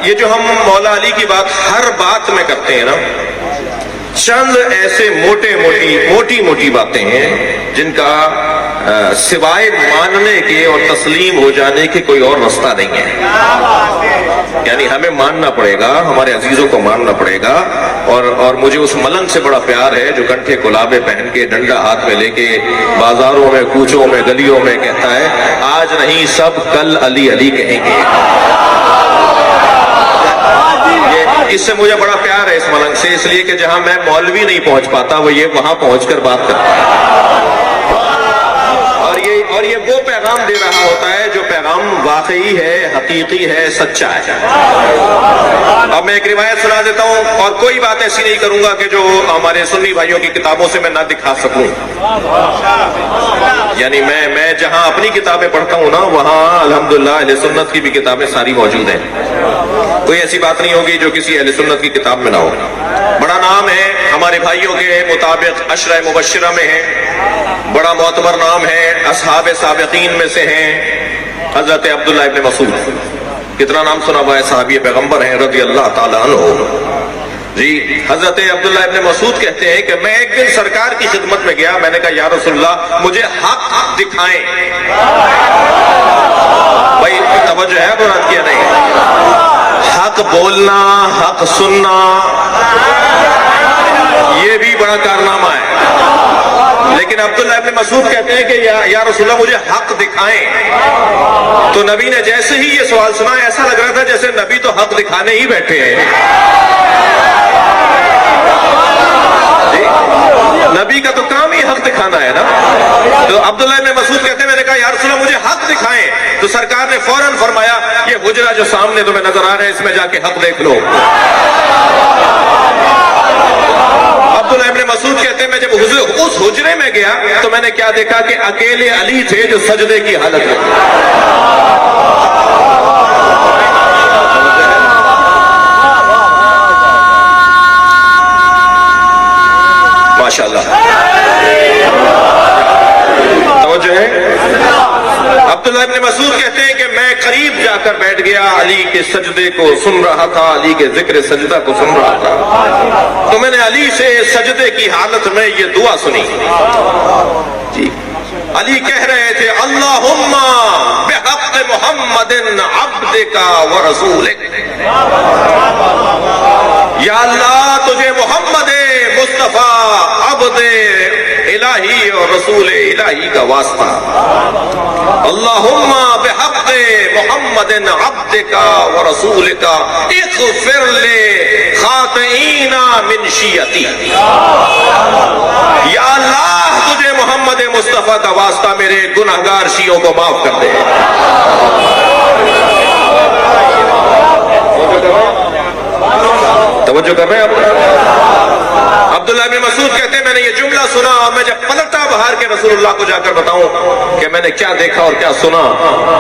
یہ جو ہم مولا علی کی بات ہر بات میں کرتے ہیں نا، چند ایسے موٹی موٹی باتیں ہیں جن کا سوائے ماننے کے اور تسلیم ہو جانے کے کوئی اور رستہ نہیں ہے۔ یعنی ہمیں ماننا پڑے گا، ہمارے عزیزوں کو ماننا پڑے گا۔ اور مجھے اس ملنگ سے بڑا پیار ہے جو کنٹھے کلابے پہن کے ڈنڈا ہاتھ میں لے کے بازاروں میں، کوچوں میں، گلیوں میں کہتا ہے آج نہیں سب کل علی علی کہیں گے۔ اس سے مجھے بڑا پیار ہے اس ملنگ سے، اس لیے کہ جہاں میں مولوی نہیں پہنچ پاتا وہ یہ وہاں پہنچ کر بات کرتا ہے، اور یہ وہ پیغام دے رہا ہوتا ہے جو پیغام واقعی ہے، حقیقی ہے، سچا ہے۔ اب میں ایک روایت سنا دیتا ہوں، اور کوئی بات ایسی نہیں کروں گا کہ جو ہمارے سنی بھائیوں کی کتابوں سے میں نہ دکھا سکوں۔ یعنی میں جہاں اپنی کتابیں پڑھتا ہوں نا، وہاں الحمدللہ اہل سنت کی بھی کتابیں ساری موجود ہیں۔ کوئی ایسی بات نہیں ہوگی جو کسی اہل سنت کی کتاب میں نہ ہو۔ بڑا نام ہے ہمارے بھائیوں کے مطابق عشرہ مبشرہ میں ہے، بڑا معتبر نام ہے، اصحاب سابقین میں سے ہیں حضرت عبداللہ ابن مسعود۔ کتنا نام سنا ہوا ہے، صحابی پیغمبر ہیں رضی اللہ تعالیٰ عنہ۔ جی حضرت عبداللہ ابن مسعود کہتے ہیں کہ میں ایک دن سرکار کی خدمت میں گیا، میں نے کہا یا رسول اللہ مجھے حق دکھائیں۔ بھائی توجہ ہے قرآن کیا نہیں؟ حق بولنا، حق سننا یہ بھی بڑا کارنامہ ہے، لیکن عبداللہ ابن مسعود کہتے ہیں کہ یا رسول اللہ مجھے حق دکھائیں۔ تو نبی نے جیسے ہی یہ سوال سنا، ایسا لگ رہا تھا جیسے نبی تو حق دکھانے ہی بیٹھے ہیں۔ نبی کا تو کام ہی حق دکھانا ہے نا۔ تو عبداللہ ابن مسعود کہتے ہیں میں نے کہا یا رسول اللہ مجھے حق دکھائیں، تو سرکار نے فوراً فرمایا یہ حجرہ جو سامنے تمہیں نظر آ رہا ہے اس میں جا کے حق دیکھ لو۔ عبداللہ ابن مسعود کہتے ہیں میں جب اس حجرے میں گیا تو میں نے کیا دیکھا کہ اکیلے علی تھے جو سجدے کی حالت میں۔ ماشاءاللہ توجہ ہے۔ عبداللہ ابن مسعود کہتے ہیں کہ میں قریب جا کر بیٹھ گیا، علی کے سجدے کو سن رہا تھا، علی کے ذکر سجدہ کو سن رہا تھا، تو میں نے علی سے سجدے کی حالت میں یہ دعا سنی۔ جی علی کہہ رہے تھے اللہم بحق محمد عبدک ورسولک، یا اللہ تجھے محمد مصطفیٰ عبد الہی اور رسول الہی کا واسطہ، اللہم بحق محمد عبدک ورسولک اغفر لے خاطئین من شیعتی، یا اللہ تجھے محمد مصطفیٰ کا واسطہ میرے گناہگار شیعوں کو معاف کر دے۔ توجہ کر رہے ہیں آپ؟ عبداللہ ابن مسعود کہتے ہیں میں نے یہ جملہ سنا، اور میں جب پلٹا باہر کے رسول اللہ کو جا کر بتاؤں کہ میں نے کیا دیکھا اور کیا سنا،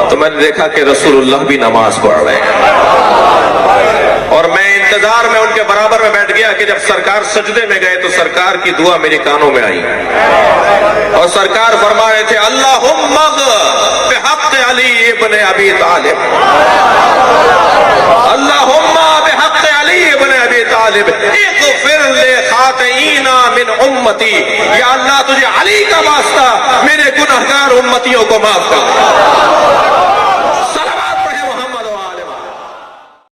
تو میں نے دیکھا کہ رسول اللہ بھی نماز پڑھ رہے ہیں، اور میں انتظار میں ان کے برابر میں بیٹھ گیا کہ جب سرکار سجدے میں گئے تو سرکار کی دعا میرے کانوں میں آئی، اور سرکار فرما رہے تھے اللہم بحق علی ابن ابی طالب، اللہم بحق علی ابن ابی طالب اغفر لے خاطئین من امتی، یا اللہ تجھے علی کا واسطہ میرے گناہگار امتیوں کو معاف کر۔